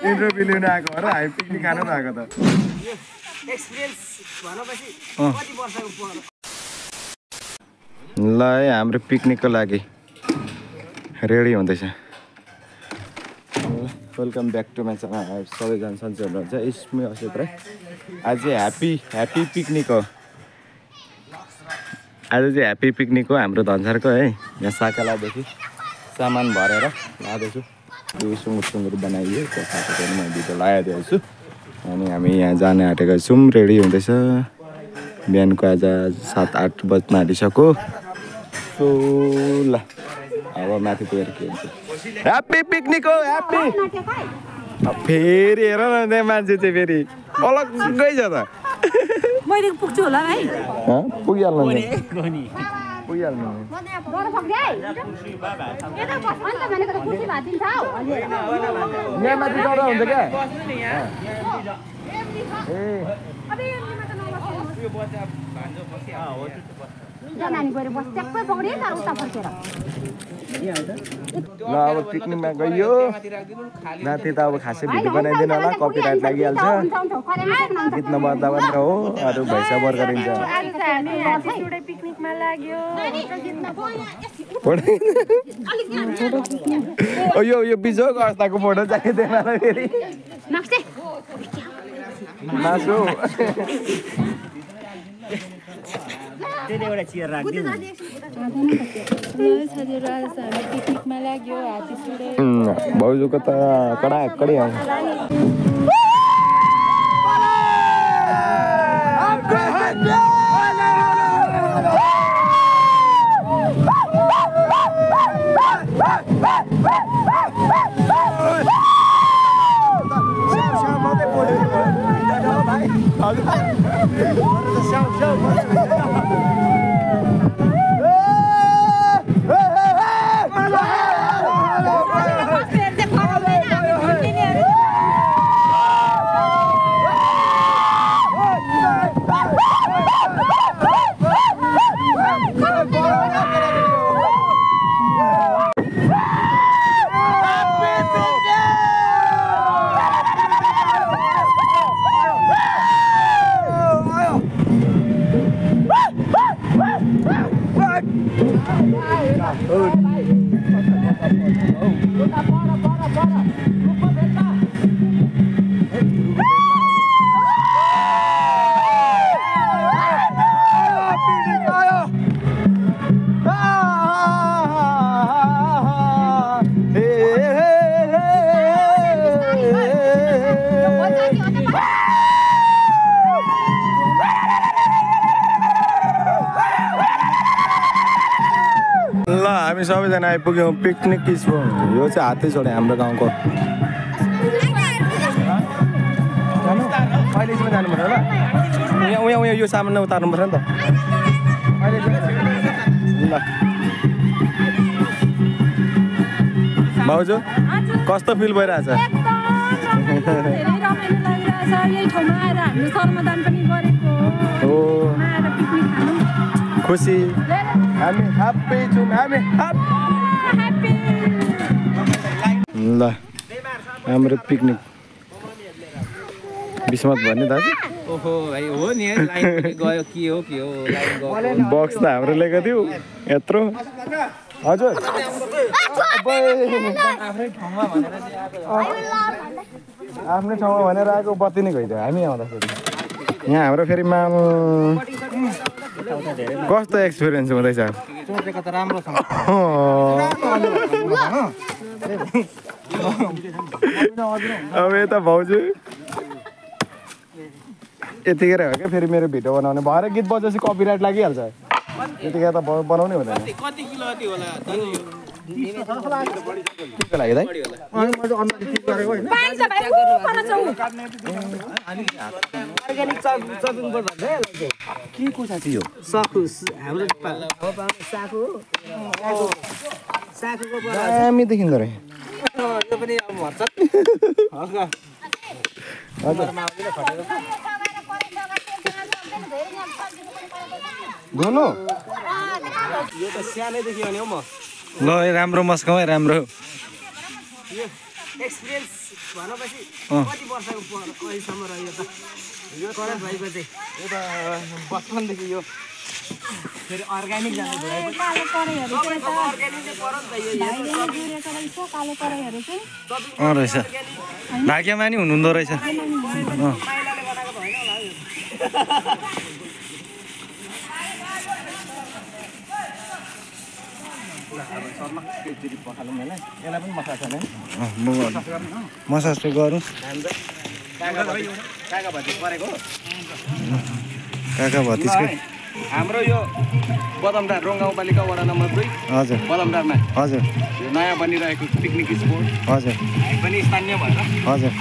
interview लिन आएको हो र हामी पिकनिक खान त आएको त ल है हाम्रो पिकनिकको लागि रेडी हुँदैछ welcome back to my channel सबैजना सन्चै हुनुहुन्छ इसमी अशोक राई आज चाहिँ ह्याप्पी पिकनिक हो आज चाहिँ ह्याप्पी पिकनिक हो हाम्रो धनसारको है यहाँ साकालादेखि सामान भरेर लाँदैछु यो सुँगुर बनाइयो त्यो साकाको म भिडियो लगाइदिएको छु अनि हामी यहाँ जान आँटेको छौँ रेडी हुँदैछ बिहानको आज 7-8 बज्न आँटिसक्यो सो ल अब माथि पुगेर के हुन्छ ह्याप्पी पिकनिक हो ह्याप्पी फेरि हेर न त्यहाँ मान्छे चाहिँ फेरि अलग्गै छ त मैले पुग्छु होला है पुगिहाल्नु यहाँ माथि डर हुन्छ क्या ल अब पिकनिकमा गइयो राति त अब खासै भिडियो बनाइदिनु होला कपिराइट लागिहाल्छ गीत नबज्दा मात्र हो अरू भैसा बर गरिन्छ यो बिजोक अवस्थाको फोटो चाहिँदैन फेरि मासु भाउजूको त कडाकडी आउँछ हामी सबैजना आइपुग्यौँ पिकनिक स्पोट यो चाहिँ हात्ती छोडे हाम्रो गाउँको अहिलेसम्म जानु पर्छ ल उहाँ यो सामान उतार्नु पर्छ नि त ल भाउजू कस्तो फिल भइरहेछ खुसी हामी ह्याप्पी छौँ ल हाम्रो पिकनिक बिस्मत भन्ने दाजु ओहो भाइ हो नि लाइन गयो के हो बक्स त हाम्रो लिएको थियो यत्रो हजुर आफ्नै ठाउँमा भनेर आएको बत्ती नै गइदियो हामी आउँदाखेरि यहाँ हाम्रो फेरि माम कस्तो एक्सपिरियन्स हुँदैछ सोचेको त राम्रो छ अब यता भाउजू यतिखेर हो क्या फेरि मेरो भिडियो बनाउने भएर गीत बजेपछि कपिराइट लागिहाल्छ यतिखेर त बनाउनै हुँदैन के लागि दाइ अनि मैले अन्त ठिक गरेको हैन पानी छ भाइ पर छौ अर्ग्यानिक चपिङ पर्छ के को साथी यो साकु हाम्रो साकु हो साकुको दामी देखिँदो रहेछ यो पनि अब भर्छ धुनु यो त सानैदेखि हो नि हौ म ल राम्रो मस्काउ है राम्रो यो एक्सपिरियन्स भनेपछि कति वर्षको अहिलेसम्म रह्यो त यो तर भाइको चाहिँ यो त बचपनदेखि यो फेरि अर्ग्यानिक जानु भयो कालो कराईहरु चाहिँ त अर्ग्यानिक चाहिँ पर्छ नि त यो भाइले जुरेको रहेछ कालो कराईहरु चाहिँ रहेछ भाग्यमानी हुनुहुँदो रहेछ माइलाले बनाएको त हैन होला यो यसलाई पनि मसाज छैन मसाज चाहिँ गरौँ काका भतिज परेको काका भतिजको हाम्रो यो बदमडार रोङ गाउँपालिका वडा नम्बर 2 हजुर बदमडारमा हजुर यो नयाँ बनिरहेको पिकनिक स्पोट हजुर हामी पनि स्थानीय भएर हजुर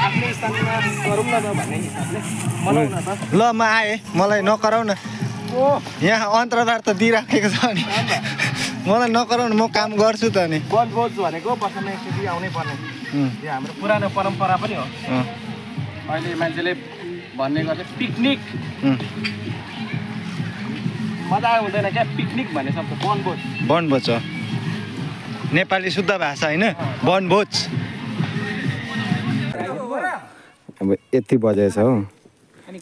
आफ्नै स्थानमा गरौँ न त भन्ने हिसाबले मनाउन त ल म आएँ मलाई नकराउ न यहाँ अन्तर्वार त दिइराखेको छ नि मलाई नकराउ न म काम गर्छु त नि वनभोज भनेको वर्षमा एकचोटि आउनै पर्ने यो हाम्रो पुरानो परम्परा पनि हो अहिले मान्छेले भन्ने गर्छ पिकनिक मजा हुँदैन क्या पिकनिक भन्ने शब्द वनभोज वनभोज हो नेपाली शुद्ध भाषा होइन वनभोज अब यति बजेछ हौ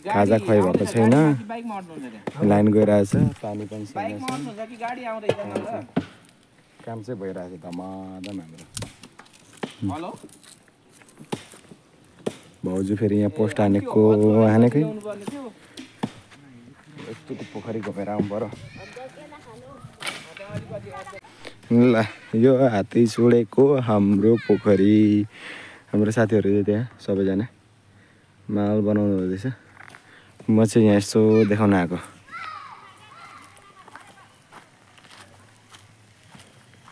खाजा खुवाइ भएको छैन लाइन गइरहेछ पानी पनि छैन काम चाहिँ भइरहेछ धमाधम हाम्रो भाउजू फेरि यहाँ पोस्ट हानेको हानेकै यस्तो पोखरी घुमेर आउनु पर्यो ल यो हात्ती छोडेको हाम्रो पोखरी हाम्रो साथीहरू चाहिँ त्यहाँ सबैजना माहौल बनाउनु हुँदैछ म चाहिँ यहाँ यस्तो देखाउन आएको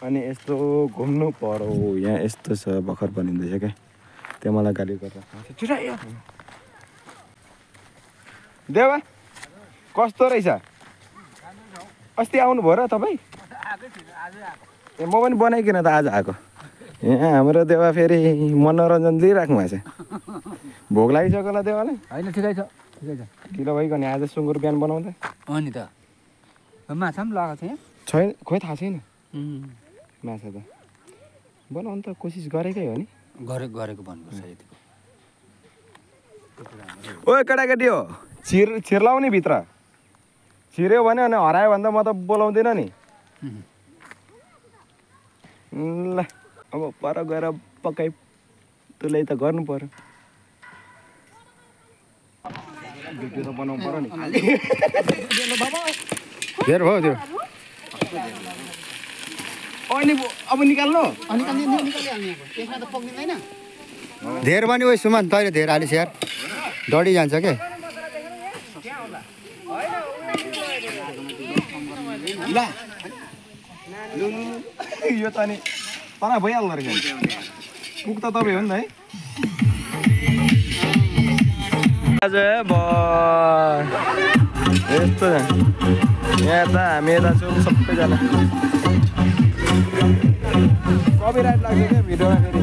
अनि यस्तो घुम्नु पर्यो यहाँ यस्तो छ भर्खर बनिँदैछ क्या त्यहाँ मलाई गाली गरेर देवा कस्तो रहेछ अस्ति आउनुभयो र तपाईँ ए म पनि बनाइकन त आज आएको यहाँ हाम्रो देवा फेरि मनोरञ्जन लिइराख्नु भएको छ भोक लागिसक्यो होला देवालाई होइन ठिकै छ किन भइकन आज सुँगुर बिहान बनाउँदा हो नि त माछा पनि लगाएको छ छैन खोइ थाहा छैन माछा त बनाउनु त कोसिस गरेकै हो नि गरेको भन्नुपर्छ यतिको ओ केटाकेटी हो छिर्लाउने भित्र छिर्यो भने अनि हरायो भने त म त बोलाउँदिनँ नि ल अब पर गएर पकाइ त्यसलाई त गर्नु पर्यो भिडियो त बनाउनु पर्यो नि धेर भयो त्यो अनि अब निकाल्नु धेर पनि उयो सुमन तैँले धेर हालिस् यार डढी जान्छ के ल यो त नि तना भइहाल्दो रहेछ पुग त तपाईँ हो नि त है आज यस्तो यहाँ त हामी यता छौँ सबैजना कपिराइट लाग्छ क्या भिडियोमा फेरि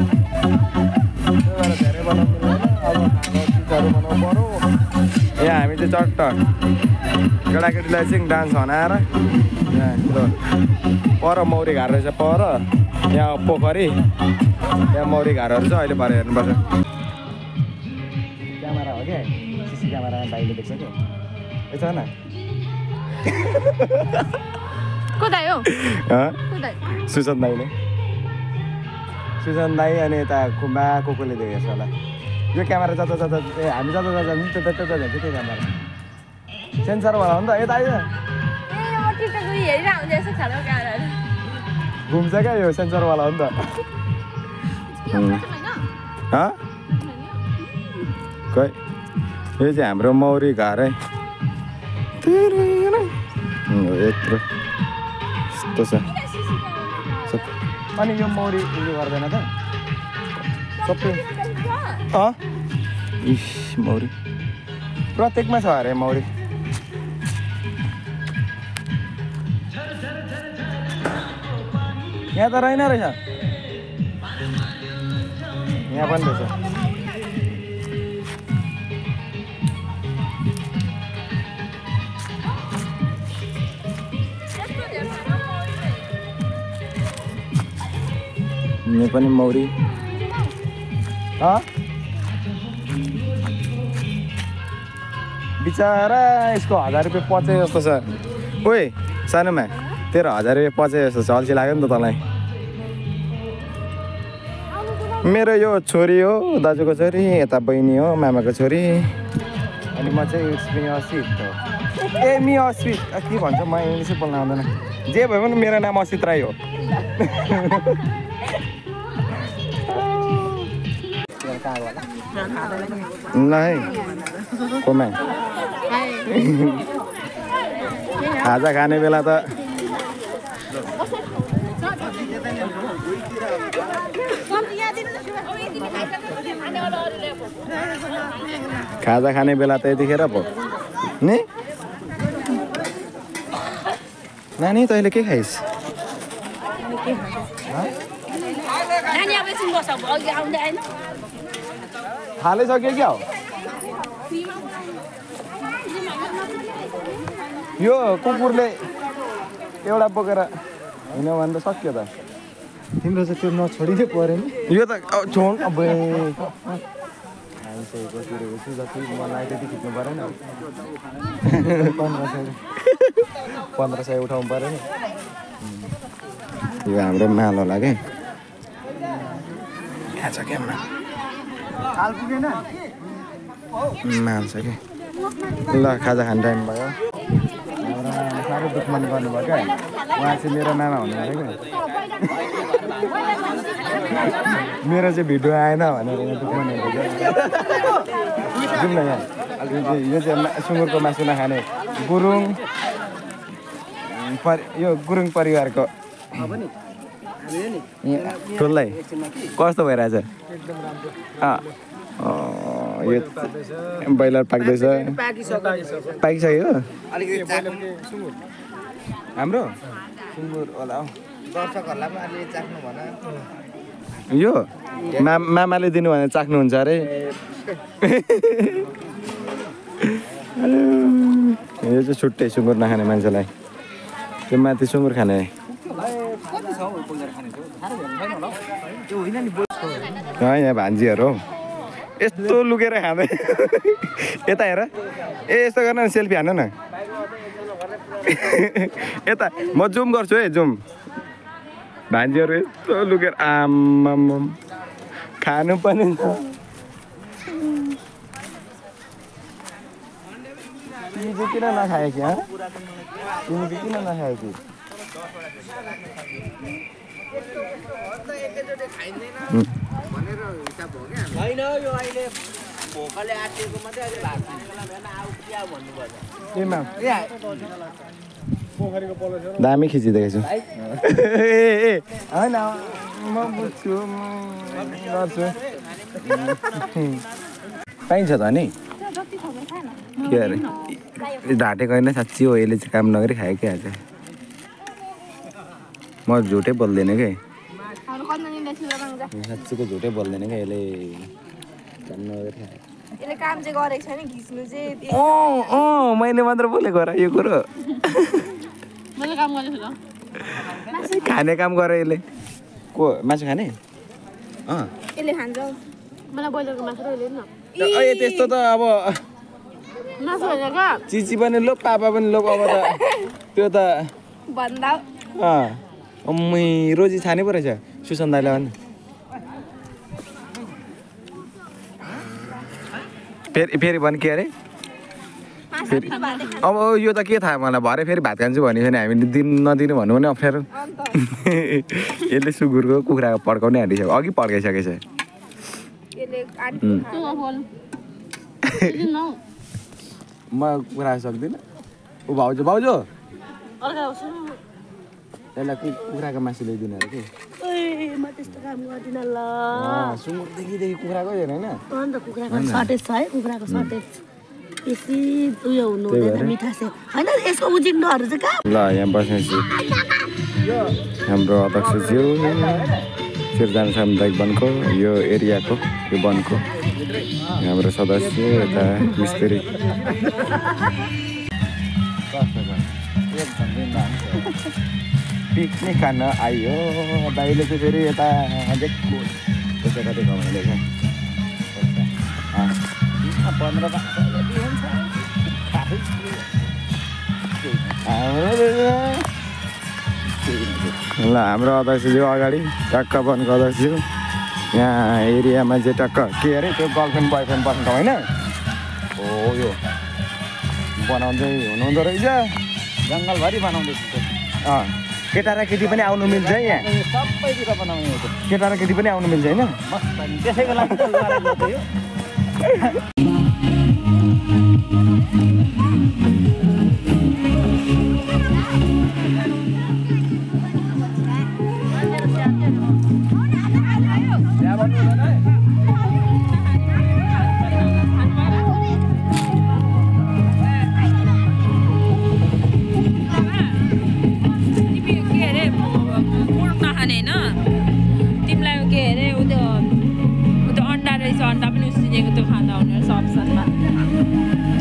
त्यही भएर धेरै बनाउनु होइन अब चिजहरू बनाउनु पर्यो यहाँ हामी चाहिँ चट्ट केटाकेटीलाई चाहिँ डान्स हनाएर यहाँ पर मौरी घार रहेछ पर यहाँ पोखरी यहाँ मौरी घारहरू छ अहिले भएर हेर्नुपर्छ क्यामेरा हो क्या सिसी क्यामेरामा दाइले देख्छ क्या यता न कोदाइ हो सुसन दाइले सुसन दाई अनि यता खुम्बा कोले देखेछ होला यो क्यामेरा जता जता हामी जता जता जान्छ त्यता त्यता जान्छ त्यो क्यामेरा सेन्सरवाला हो नि त यता आइज घुम्छ क्या यो सेन्सरवाला हो नि त खै यो चाहिँ हाम्रो मौरी घार है यत्रो यस्तो छ अनि यो मौरी उयो गर्दैन त सबै इस मौरी प्रत्येकमा छ अरे मौरी यहाँ त रहेन रहेछ यहाँ पनि रहेछ यहाँ पनि मौरी बिचरा यसको 1000 रुपियाँ पचे जस्तो छ ओए सानोमा तेरो 1000 रुपियाँ पचे जस्तो छ अल्छी लाग्यो नि त तँलाई मेरो यो छोरी हो दाजुको छोरी यता बहिनी हो मामाको छोरी अनि म चाहिँ मी असित हो ए मी असित के भन्छ म इङ्ग्लिसै बोल्न आउँदैन जे भयो भने मेरो नाम असित राई हो ल है कोमा खाजा खाने बेला त खाजा खाने बेला त यतिखेर पो नि नानी तैँले के खाइस् थालिसक्यो क्या हो यो कुकुरले एउटा बोकेर हिँड्यो भने त सक्यो त तिम्रो चाहिँ त्यो नछोडिनै पऱ्यो नि यो त छोड अब आइसकेको तिरेको छु जति मलाई त्यति खिच्नु परेन 1500 उठाउनु पऱ्यो नि यो हाम्रो माल होला क्या यहाँ छ क्या माल छ क्या ल खाजा खाने टाइम भयो साह्रो दुःखमान गर्नुभयो क्या उहाँ चाहिँ मेरो मामा हुनुभयो क्या मेरो चाहिँ भिडियो आएन भनेर दुःखमान हुनुभयो जाउँ न यहाँ यो चाहिँ सुँगुरको मासु नखाने गुरुङ यो गुरुङ परिवारको ठुलै कस्तो भइरहेछ यो ब्रोइलर पाक्दैछ पाकिसक्यो हाम्रो सुँगुर होला हौ दर्शकहरूलाई पनि अलि चाख्नु भन यो मामाले दिनु भने चाख्नुहुन्छ अरे यो चाहिँ छुट्टै सुँगुर नखाने मान्छेलाई त्यो माथि सुँगुर खाने यहाँ भान्जीहरू हौ यस्तो लुकेर खाँदै यता हेर ए यस्तो गर्न सेल्फी हान्नु न यता म जुम गर्छु है जुम भान्जीहरू यस्तो लुकेर आम्माम खानु पनि तिमी चाहिँ किन नखायो कि तिमी चाहिँ किन नखायो कि दामी खिचिदिएको छु होइन म बुझ्छु गर्छु पाइन्छ त नि के अरे ढाँटेको होइन साँच्ची हो यसले चाहिँ काम नगरी खायो क्या आज म झुटै बोल्दैन क्या साँच्चीको झुटै बोल्दैन क्या यसले काम नगरी खायो यसले काम चाहिँ गरेको छैन घिच्नु चाहिँ मैले मात्र बोलेको र यो कुरो मैले काम गरेको छु खाने काम गर यसले को मासु खाने यसले खान्छ मलाई ब्रोइलरको मासु र न त्यस्तो त अब मासु होइन का चिची पनि लोप पापा पनि लोप अब त त्यो त भन्दा अम्मै रोजी छाने पो रहेछ सुसन दाइलाई भन्नु फेरि भने के अरे फेरि अब यो त के थाहा मलाई भरे फेरि भात खान्छु भन्यो भने हामीले नदिनु भन्नु पनि अप्ठ्यारो यसले सुँगुरको कुखुराको पड्काउनै हालिसक्यो अघि पड्काइसकेछ म कुरा सक्दिनँ ऊ भाउजू भाउजू यसलाई कुखुराको मासु ल्याइदिनु अरे कि म त्यस्तो काम गर्दिनँ ल सुँगुरदेखि कुखुराको हेर होइन अन्त कुखुराको सर्टेज छ है कुखुराको सर्टेज बेसी उयो हुनु हुँदैन मिठा चाहिँ होइन यसको उजिन्डोहरू चाहिँ कहाँ ल यहाँ बस्नेछु हाम्रो अध्यक्षज्यू सिर्जना सामुदायिक वनको यो एरियाको यो वनको हाम्रो सदस्य यता मिस्त्री पिकनिक खान आइयो दाइले चाहिँ फेरि यता देखो कता कतै घुमाइरहेछ 15 ल हाम्रो अध्यक्षज्यू अगाडि टक्क वनको अध्यक्षज्यू यहाँ एरियामा चाहिँ टक्क के अरे त्यो गर्लफ्रेन्ड बोयफ्रेन्ड बस्नु ठाउँ होइन हो यो बनाउँदै हुनुहुँदो रहेछ जङ्गलभरि बनाउँदैछ केटा र केटी पनि आउनु मिल्छ है यहाँ सबैतिर बनाउने हो केटा र केटी पनि आउनु मिल्छ होइन त्यसैको लागि त गरेको यो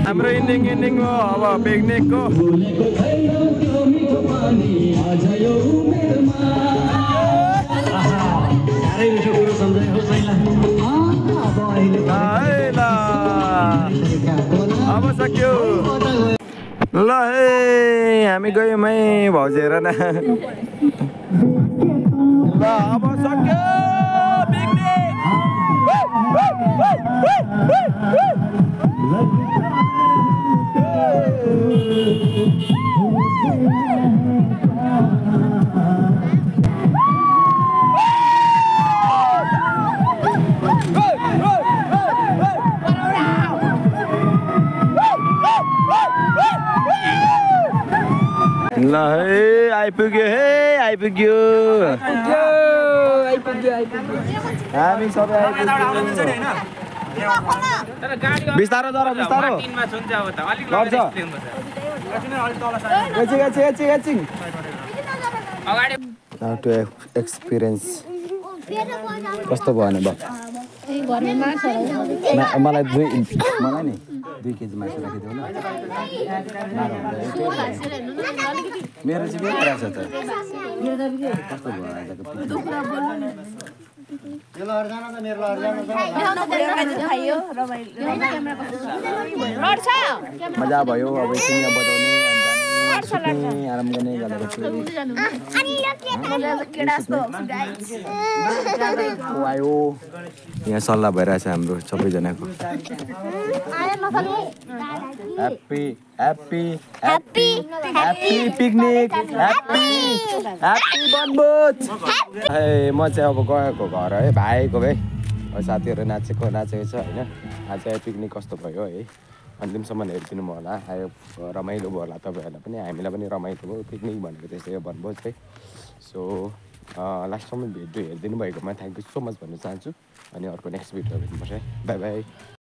हाम्रो इन्डिङ हो अब पिकनिकको अब सक्यो ल हे हामी गयौँ है भाउजू हेर न ल अब सक्यो पिकनिक ल हे आइपुग्यो हामी सबै आइपुग्यो बिस्तारो जरा बिस्तारो टु एक्सपिरियन्स कस्तो भयो भने मलाई नि 2 केजी मासु राखिदेऊ ल मेरो चाहिँ के रहेछ त कस्तो भयो आजको मजा भयो अब एकछिन यहाँ बजाउने आराम गर्ने गरेको छु आयो यहाँ सल्लाह भइरहेछ हाम्रो सबैजनाको happy happy happy happy picnic happy happy वनभोज ए म चाहिँ अब गएको घर है भाइको भाइ साथीहरू नाचेको छ होइन आज चाहिँ पिकनिक कस्तो भयो है अन्तिमसम्म हेरिदिनु म होला आयो रमाइलो भयो होला तपाईँहरूलाई पनि हामीलाई पनि रमाइलो भयो पिकनिक भनेको त्यस्तै हो वनभोज है सो लास्टसम्म भिडियो हेरिदिनु भएकोमा थ्याङ्क यू सो मच भन्न चाहन्छु अनि अर्को नेक्स्ट भिडियो भेट्नुपर्छ है बाई बाई